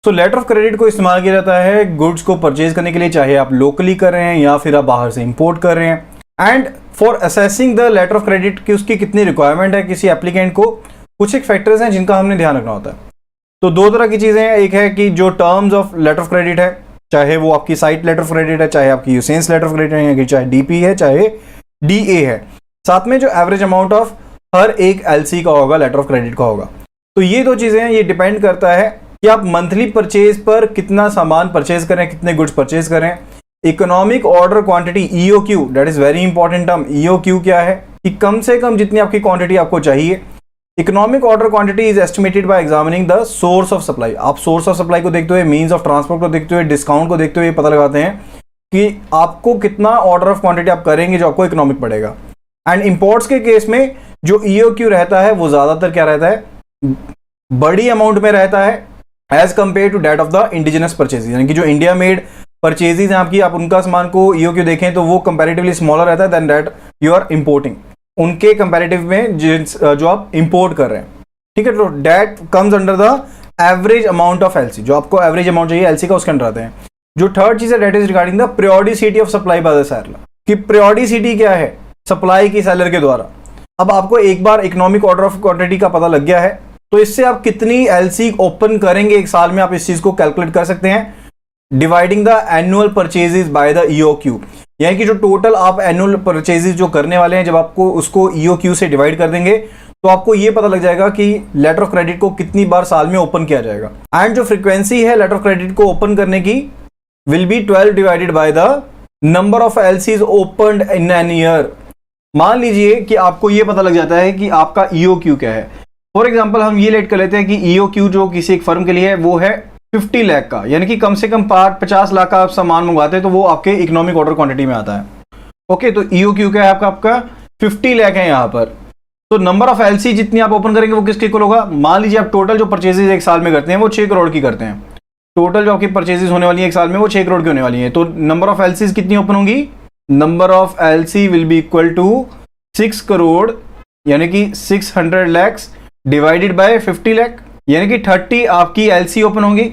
तो letter of credit को इस्तेमाल किया जाता है गुड्स को परचेज करने के लिए, चाहे आप लोकली कर रहे हैं या फिर आप बाहर से इंपोर्ट कर रहे हैं। And for assessing the letter of credit की उसकी कितनी रिक्वायरमेंट है किसी एप्लीकेंट को, कुछ एक फैक्टर्स हैं जिनका हमने ध्यान रखना होता है। तो दो तरह की चीज़ें हैं, एक है कि जो terms of letter of credit है, चाहे वो आपकी साइट लेटर ऑफ क्रेडिट है, चाहे आपकी यूसेंस लेटर ऑफ क्रेडिट है, या चाहे डीपी है, चाहे डीए है। साथ में जो एवरेज अमाउंट ऑफ हर एक एलसी का होगा, लेटर ऑफ क्रेडिट का होगा। तो ये दो चीज़ें हैं, ये डिपेंड करता है कि आप मंथली परचेज पर कितना सामान परचेज करें, कितने गुड्स परचेज करें। Economic order quantity EOQ, that is very important term. EOQ क्या है कि कम से कम जितनी आपकी क्वांटिटी आपको चाहिए। Economic order quantity is estimated by examining the source of supply. आप सोर्स ऑफ सप्लाई को देखते हुए, मीन्स ऑफ ट्रांसपोर्ट को देखते हुए, डिस्काउंट को देखते हुए पता लगाते हैं कि आपको कितना ऑर्डर ऑफ क्वांटिटी आप करेंगे जो आपको इकोनॉमिक पड़ेगा। एंड इंपोर्ट्स के केस में जो ईओक्यू रहता है वो ज्यादातर क्या रहता है, बड़ी अमाउंट में रहता है as compare to that of the indigenous purchases. यानी कि जो इंडिया मेड परचेजेज हैं आपकी, आप उनका सामान को ईओक्यू देखें तो वो कंपैरेटिवली स्मॉलर रहता है than that you are importing, उनके कंपैरेटिव में जो आप इंपोर्ट कर रहे हैं। ठीक है, तो that comes under the average amount of LC, जो आपको एवरेज अमाउंट चाहिए एलसी का उसके अंडर आते हैं। जो थर्ड चीज है that is regarding the periodicity of supply by the seller, कि पीरियोडिसिटी क्या है सप्लाई की सेलर के द्वारा। अब आपको एक बार इकोनॉमिक ऑर्डर ऑफ क्वांटिटी का पता लग गया है तो इससे आप कितनी एलसी ओपन करेंगे एक साल में, आप इस चीज को कैलकुलेट कर सकते हैं dividing the annual purchases by the EOQ. यानी कि जो टोटल आप एनुअल परचेजेस जो करने वाले हैं, जब आपको उसको ईओक्यू से डिवाइड कर देंगे तो आपको ये पता लग जाएगा कि लेटर ऑफ क्रेडिट को कितनी बार साल में ओपन किया जाएगा। एंड जो फ्रीक्वेंसी है लेटर ऑफ क्रेडिट को ओपन करने की will be 12 divided by the number of LCs opened in an year. मान लीजिए कि आपको ये पता लग जाता है कि आपका ईओक्यू क्या है। फॉर एग्जांपल हम ये लेट कर लेते हैं कि ईओक्यू जो किसी एक फर्म के लिए है वो है 50 लाख का, यानी कि कम से कम 50 लाख का आप सामान मंगवाते हैं तो वो आपके इकोनॉमिक ऑर्डर क्वांटिटी में आता है। ओके, तो ईओक्यू क्या है आपका 50 लाख है यहाँ पर। तो नंबर ऑफ एलसी जितनी आप ओपन करेंगे वो किसके इक्वल होगा। मान लीजिए आप टोटल जो परचेजेज एक साल में करते हैं वो 6 करोड़ की करते हैं। टोटल जो आपकी परचेजेज होने वाली है एक साल में वो 6 करोड़ की होने वाली है। तो नंबर ऑफ एलसीज कितनी ओपन होंगी, number of LC will be equal to 6 crore यानी कि 600 लैक्स डिवाइडेड बाय 50 लाख, यानी कि 30 आपकी एलसी ओपन होगी।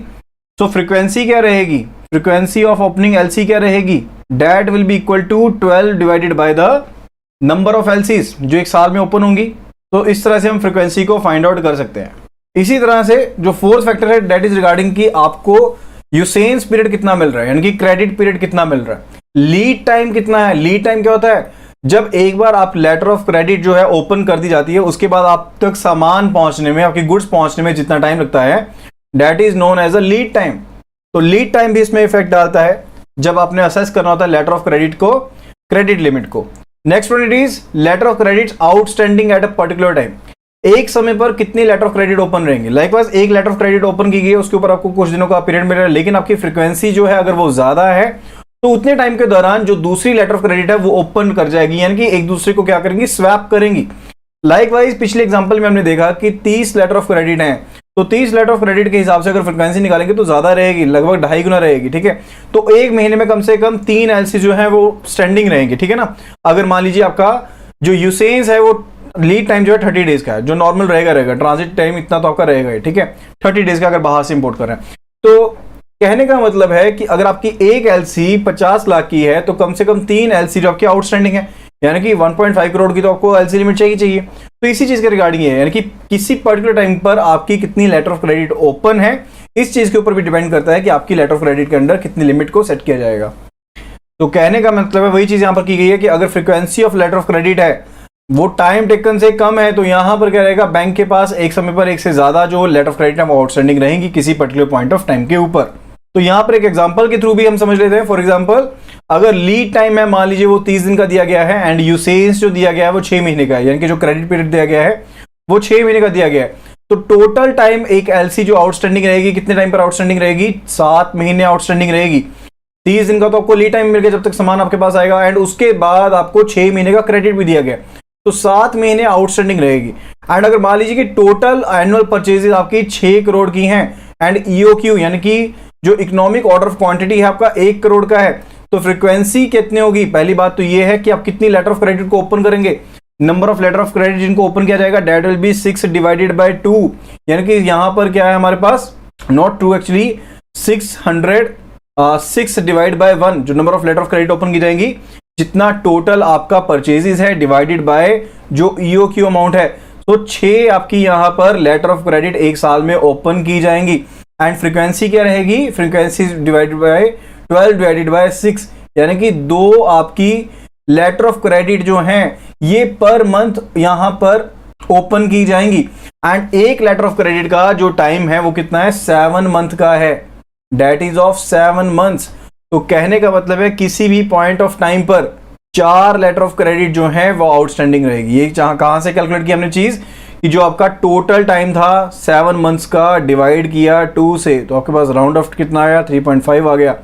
सो फ्रीक्वेंसी क्या रहेगी, फ्रीक्वेंसी ऑफ ओपनिंग एलसी क्या रहेगी, that will be equal to 12 divided by the number of LCs जो एक साल में ओपन होंगी। तो इस तरह से हम फ्रीक्वेंसी को फाइंड आउट कर सकते हैं। इसी तरह से जो फोर्थ फैक्टर है दैट इज रिगार्डिंग कि आपको यूसेंस पीरियड कितना मिल रहा है, यानी कि क्रेडिट पीरियड कितना मिल रहा है। लीड टाइम कितना है, लीड टाइम क्या होता है, जब एक बार आप लेटर ऑफ क्रेडिट जो है ओपन कर दी जाती है उसके बाद आप तक सामान पहुंचने में, आपकी गुड्स पहुंचने में जितना टाइम लगता है that is known as a lead time. तो लीड टाइम भी इसमें इफेक्ट डालता है जब आपने असेस करना होता है लेटर ऑफ क्रेडिट को, क्रेडिट लिमिट को। Next one it is letter of credit outstanding at a particular time. एक समय पर कितने लेटर ऑफ क्रेडिट ओपन रहेंगे। लाइकवाइज एक लेटर ऑफ क्रेडिट ओपन की गई है उसके ऊपर आपको कुछ दिनों का पीरियड मिल रहा है, लेकिन आपकी फ्रीक्वेंसी जो है अगर वो ज्यादा है तो उतने टाइम के दौरान जो दूसरी लेटर ऑफ क्रेडिट है वो ओपन कर जाएगी, यानी कि एक दूसरे को क्या करेंगी, स्वैप करेंगी। लाइकवाइज पिछले एग्जांपल में हमने देखा कि 30 लेटर ऑफ क्रेडिट हैं, तो 30 लेटर ऑफ क्रेडिट के हिसाब से अगर फ्रीक्वेंसी निकालेंगे तो ज्यादा रहेगी, लगभग 2.5 गुना रहेगी। ठीक है, तो एक महीने में कम से कम 3 एलसी जो है वो स्टैंडिंग रहेंगे। ठीक है ना, अगर मान लीजिए आपका जो यूसेंस है वो लीड टाइम जो है 30 डेज का है, जो नॉर्मल रहेगा, ट्रांजिट टाइम इतना तो आपका रहेगा। ठीक है, 30 डेज का अगर बाहर से इंपोर्ट कर रहे हैं। तो कहने का मतलब है कि अगर आपकी एक एलसी 50 लाख की है तो कम से कम 3 एलसी जो आपकी आउटस्टैंडिंग है, यानी कि 1.5 करोड़ की तो आपको एलसी लिमिट चाहिए। तो इसी चीज के रिगार्डिंग है, यानी कि किसी पर्टिकुलर टाइम पर आपकी कितनी लेटर ऑफ क्रेडिट ओपन है, इस चीज के ऊपर भी डिपेंड करता है कि आपकी लेटर ऑफ क्रेडिट के अंदर कितनी लिमिट को सेट किया जाएगा। तो कहने का मतलब है वही चीज यहां पर की गई है कि अगर frequency of letter of credit है वो टाइम टेकन से कम है तो यहां पर क्या रहेगा, बैंक के पास एक समय पर एक से ज्यादा जो लेटर ऑफ क्रेडिट है वो आउटस्टैंडिंग रहेंगी किसी पर्टिकुलर पॉइंट ऑफ टाइम के ऊपर। तो यहां पर एक एग्जांपल के थ्रू भी हम समझ लेते हैं। फॉर एग्जांपल अगर लीड टाइम है मान लीजिए वो 30 दिन का दिया गया है एंड यूसेंस जो दिया गया है वो 6 महीने का है, यानी कि जो क्रेडिट पीरियड दिया गया है वो 6 महीने का दिया गया है। तो टोटल टाइम एक एलसी जो आउटस्टैंडिंग रहेगी कितने टाइम पर आउटस्टैंडिंग रहेगी, 7 महीने आउटस्टैंडिंग रहेगी। 30 दिन का तो आपको लीड टाइम मिल गया जब तक सामान आपके पास आएगा, एंड उसके बाद आपको 6 महीने का क्रेडिट भी दिया गया, तो 7 महीने आउटस्टैंडिंग रहेगी। एंड अगर मान लीजिए कि टोटल एनुअल परचेजेस आपकी 6 करोड़ की हैं एंड ईओक्यू यानी कि जो इकोनॉमिक ऑर्डर ऑफ क्वांटिटी है आपका 1 करोड़ का है, तो फ्रीक्वेंसी कितनी होगी। पहली बात तो ये है कि आप कितनी लेटर ऑफ क्रेडिट को ओपन करेंगे, number of letter of credit जिनको ओपन किया जाएगा that will be 6 divided by 2, यानी कि यहां पर क्या है हमारे पास not true actually, 6 divide by 1 जो number of letter of credit open की जाएंगी, जितना टोटल आपका परचेजेस है डिवाइडेड बाय जो ईओक्यू अमाउंट है, तो 6 आपकी यहां पर लेटर ऑफ क्रेडिट एक साल में ओपन की जाएंगी। एंड फ्रीक्वेंसी क्या रहेगी, frequency divided by 12 divided bye 6, यानी कि 2 आपकी लेटर ऑफ क्रेडिट जो हैं ये पर मंथ यहां पर ओपन की जाएंगी। एंड एक लेटर ऑफ क्रेडिट का जो टाइम है वो कितना है, 7 मंथ का है, डेट इज ऑफ 7 मंथ्स। तो कहने का मतलब है किसी भी पॉइंट ऑफ टाइम पर 4 लेटर ऑफ क्रेडिट जो है वो आउटस्टैंडिंग रहेगी। ये कहां से कैलकुलेट किया हमने चीज कि जो आपका टोटल टाइम था 7 मंथ्स का डिवाइड किया 2 से, तो आपके पास राउंड ऑफ कितना आया, 3.5 आ गया।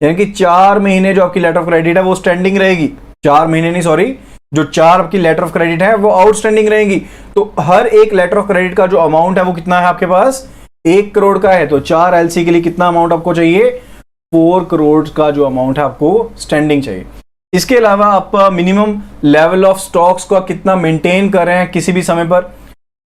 यानी कि 4 महीने जो आपकी लेटर ऑफ क्रेडिट है वो स्टैंडिंग रहेगी, 4 महीने नहीं सॉरी, जो 4 आपकी लेटर ऑफ क्रेडिट है वो आउटस्टैंडिंग रहेंगी। तो हर एक लेटर ऑफ क्रेडिट का जो अमाउंट है वो कितना है आपके पास, 1 करोड़ का है। तो 4 एलसी के लिए कितना अमाउंट आपको चाहिए, 4 करोड़ का जो अमाउंट है आपको स्टैंडिंग चाहिए। इसके अलावा आप मिनिमम लेवल ऑफ स्टॉक्स का कितना मेंटेन कर रहे हैं किसी भी समय पर,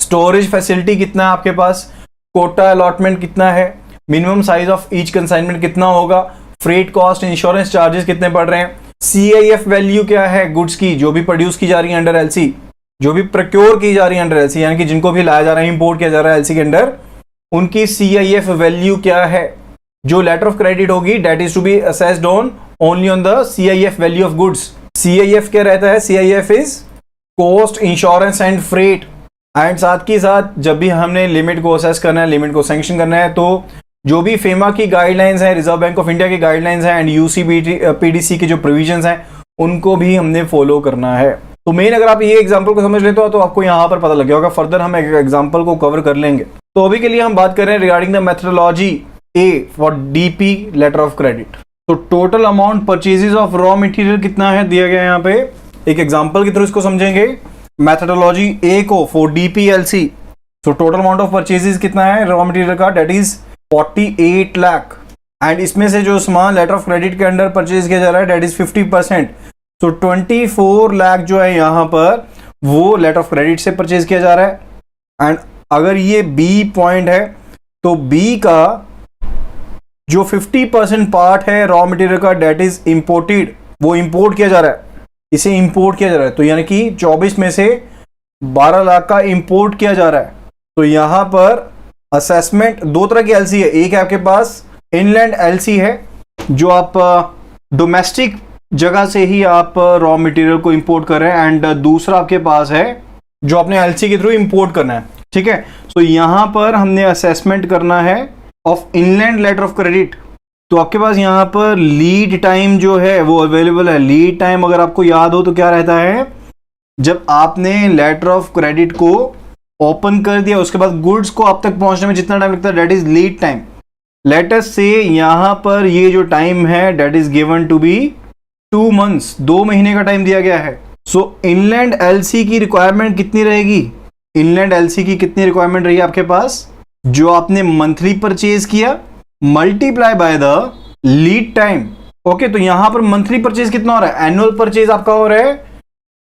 स्टोरेज फैसिलिटी कितना है आपके पास, कोटा अलॉटमेंट कितना है, minimum size of each consignment कितना होगा, फ्रेट कॉस्ट, इंश्योरेंस चार्जेस कितने पड़ रहे हैं, सीआईएफ वैल्यू क्या है गुड्स की जो भी प्रोड्यूस की जा रही है अंडर एलसी, जो भी प्रोक्योर की जा रही है अंडर एलसी, यानी कि जिनको भी लाया जा रहा है, इंपोर्ट किया जा रहा है एलसी के अंडर, उनकी सीआईएफ वैल्यू क्या है। जो लेटर ऑफ क्रेडिट होगी that is to be assessed on only on the CIF value of goods. CIF क्या रहता है, CIF is cost, insurance and freight. And साथ ही साथ जब भी हमने लिमिट को असेस करना है, लिमिट को सैंक्शन करना है, तो जो भी फेमा की गाइडलाइंस है, रिजर्व बैंक ऑफ इंडिया की गाइडलाइंस है एंड यूसीपीडीसी की जो प्रोविजंस हैं उनको भी हमने फॉलो करना है। तो मेन अगर आप ये एग्जांपल को समझ लेते हो तो आपको यहाँ पर पता लग गया होगा, फर्दर हम एक एग्जांपल को कवर कर लेंगे। तो अभी के लिए हम बात कर रहे हैं regarding the methodology a for DP letter of credit. तो total amount purchases of raw material कितना है दिया गया है यहाँ पे, एक एग्जांपल के थ्रू इसको समझेंगे। मेथोडोलॉजी ए को फॉर डीपीएलसी, तो टोटल अमाउंट ऑफ परचेजेस कितना है रॉ मटेरियल का, डेट इज 48 लाख। एंड इसमें से जो सामान लेटर ऑफ क्रेडिट के अंडर परचेज किया जा रहा है डेट इज 50%। तो 24 लाख जो है यहां पर वो लेटर ऑफ क्रेडिट से परचेज किया जा रहा है। एंड अगर ये बी पॉइंट है तो बी का जो 50% पार्ट है रॉ मटेरियल का डेट इज इंपोर्टेड, वो इंपोर्ट किया जा रहा है, इसे इंपोर्ट किया जा रहा है। तो यानी कि 24 में से 12 लाख का इंपोर्ट किया जा रहा है। तो यहां पर असेसमेंट 2 तरह की एलसी है, एक है आपके पास इनलैंड एलसी है जो आप डोमेस्टिक जगह से ही आप रॉ मटेरियल को इंपोर्ट कर रहे हैं, एंड दूसरा आपके पास है जो आपने एलसी के थ्रू इंपोर्ट करना है, ठीक है। तो यहां पर हमने असेसमेंट करना है of inland letter of credit. तो आपके पास यहां पर लीड टाइम जो है वो अवेलेबल है। लीड टाइम अगर आपको याद हो तो क्या रहता है, जब आपने लेटर ऑफ क्रेडिट को ओपन कर दिया उसके बाद गुड्स को आप तक पहुंचने में जितना टाइम लगता है that is lead time. Let us से यहां पर ये जो टाइम है that is given to be 2 months, 2 महीने का टाइम दिया गया है। सो इनलैंड एलसी की रिक्वायरमेंट कितनी रहेगी, इनलैंड एलसी की कितनी रिक्वायरमेंट रही आपके पास, जो आपने मंथली परचेज किया multiply by the lead time. Okay, तो यहां पर मंथली परचेज कितना हो रहा है, एनुअल परचेज आपका हो रहा है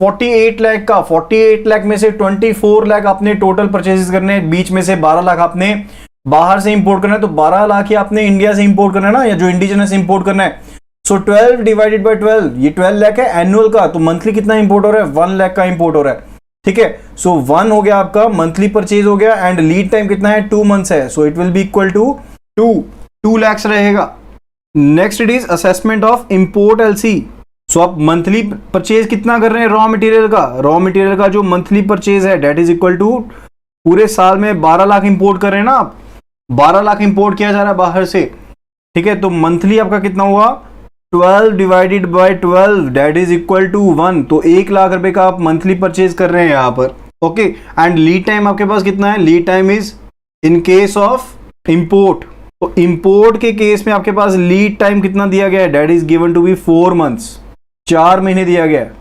48 लाख का। 48 लाख में से 24 लाख आपने टोटल परचेजेस करने हैं, बीच में से 12 लाख आपने बाहर से इंपोर्ट करना है। तो 12 लाख ही आपने इंडिया से इंपोर्ट करना है ना, या जो इंडिजिनस इंपोर्ट करना है। सो 12 डिवाइडेड बाय 12, ये 12 लाख है एनुअल का। तो मंथली कितना इंपोर्ट हो रहा है, 1 लाख का इंपोर्ट हो रहा है, ठीक है। सो 1 हो गया आपका मंथली परचेज हो गया, एंड लीड टाइम कितना है 2 मंथ्स है। So it will be equal to 2 lakh रहेगा। Next it is assessment of import LC. सो आप मंथली परचेज कितना कर रहे हैं रॉ मटेरियल का, रॉ मटेरियल का जो मंथली परचेज है डेट इज इक्वल टू पूरे साल में 12 लाख इंपोर्ट कर रहे हैं ना आप, 12 लाख इंपोर्ट किया जा रहा है बाहर से, ठीक है। तो मंथली आपका कितना हुआ 12 divided by 12 that is equal to 1। तो 1 लाख रुपए का आप मंथली परचेज कर रहे हैं यहां पर, ओके। एंड लीड टाइम आपके पास कितना है, lead time is in case of import, तो इंपोर्ट के केस में आपके पास लीड टाइम कितना दिया गया है, that is given to be 4 months, 4 महीने दिया गया है।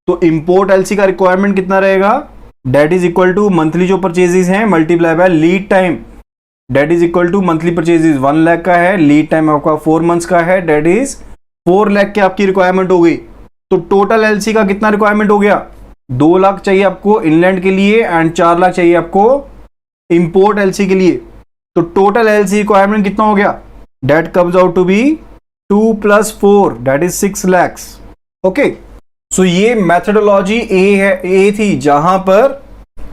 तो इंपोर्ट एलसी का रिक्वायरमेंट कितना रहेगा, that is equal to monthly जो परचेजेस हैं multiply by lead time, that is equal to monthly purchases 1 lakh का है, लीड टाइम आपका 4 मंथ्स का है, डेट इज 4 लाख की आपकी रिक्वायरमेंट हो गई। तो टोटल एलसी का कितना रिक्वायरमेंट हो गया, 2 लाख चाहिए आपको इनलैंड के लिए एंड 4 लाख चाहिए आपको इंपोर्ट एलसी के लिए। तो टोटल एलसी रिक्वायरमेंट कितना हो गया, that comes out to be 2 + 4 that is 6 lakhs। Okay, so ये मेथडोलॉजी ए थी जहां पर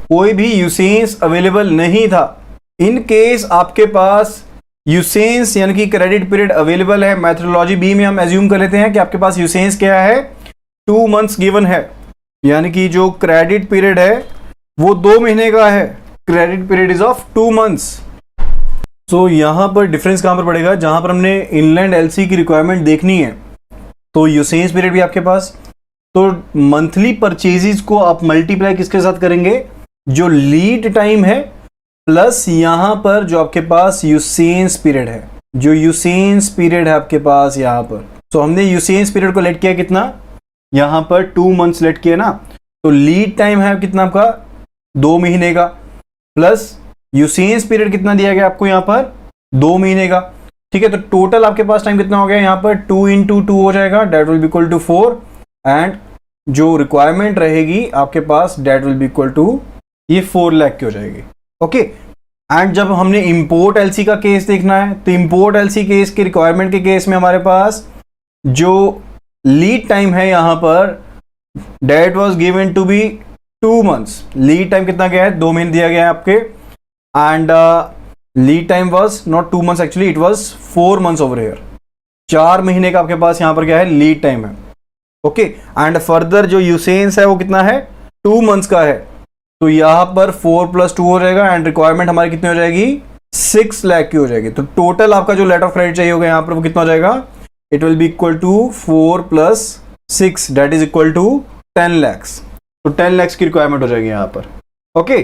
कोई भी यूसेंस अवेलेबल नहीं था। इन केस आपके पास यूसेंस यानी कि क्रेडिट पीरियड अवेलेबल है, मेथडोलॉजी बी में हम एज्यूम कर लेते हैं कि आपके पास यूसेंस क्या है, 2 months गिवन है, यानी कि जो क्रेडिट पीरियड है वो 2 महीने का है। Credit period is of 2 months। सो यहां पर डिफरेंस कहां पर पड़ेगा, जहां पर हमने इनलैंड एलसी की रिक्वायरमेंट देखनी है तो यूसेंस पीरियड भी आपके पास, तो मंथली परचेजेस को आप मल्टीप्लाई किसके साथ करेंगे, जो लीड टाइम है प्लस यहां पर जो आपके पास यूसेंस पीरियड है, जो यूसेंस पीरियड है आपके पास यहां पर। तो हमने यूसेंस पीरियड को लेट किया कितना, यहां पर 2 months लेट किया ना, तो लीड टाइम है कितना आपका 2 महीने का, प्लस यूसेंस पीरियड कितना दिया गया आपको यहां पर 2 महीने का। ठीक है, तो टोटल आपके पास टाइम कितना हो गया यहां पर 2 × 2 हो जाएगा, that will be equal to 4 and जो रिक्वायरमेंट रहेगी आपके पास that will be equal to ये 4 लाख की हो जाएगी। ओके, एंड जब हमने इंपोर्ट एलसी का केस देखना है तो इंपोर्ट एलसी केस के रिक्वायरमेंट के केस में हमारे पास जो लीड टाइम है यहां पर that was given to be 2 months, lead time कितना गया है 2 महीने दिया गया है आपके, and lead time was not 2 months actually, it was 4 months over here, 4 महीने का आपके पास यहां पर क्या है लीड टाइम है। ओके, एंड फर्दर जो यूसेंस है वो कितना है 2 months का है, तो यहां पर 4 + 2 हो जाएगा एंड रिक्वायरमेंट हमारी कितनी हो जाएगी 6 लाख की हो जाएगी। तो टोटल आपका जो लेटर ऑफ क्रेडिट चाहिए होगा यहां पर वो कितना हो जाएगा, it will be equal to 4 + 6 that is equal to 10 lakhs। तो 10 lakhs की रिक्वायरमेंट हो जाएगी यहां पर। ओके,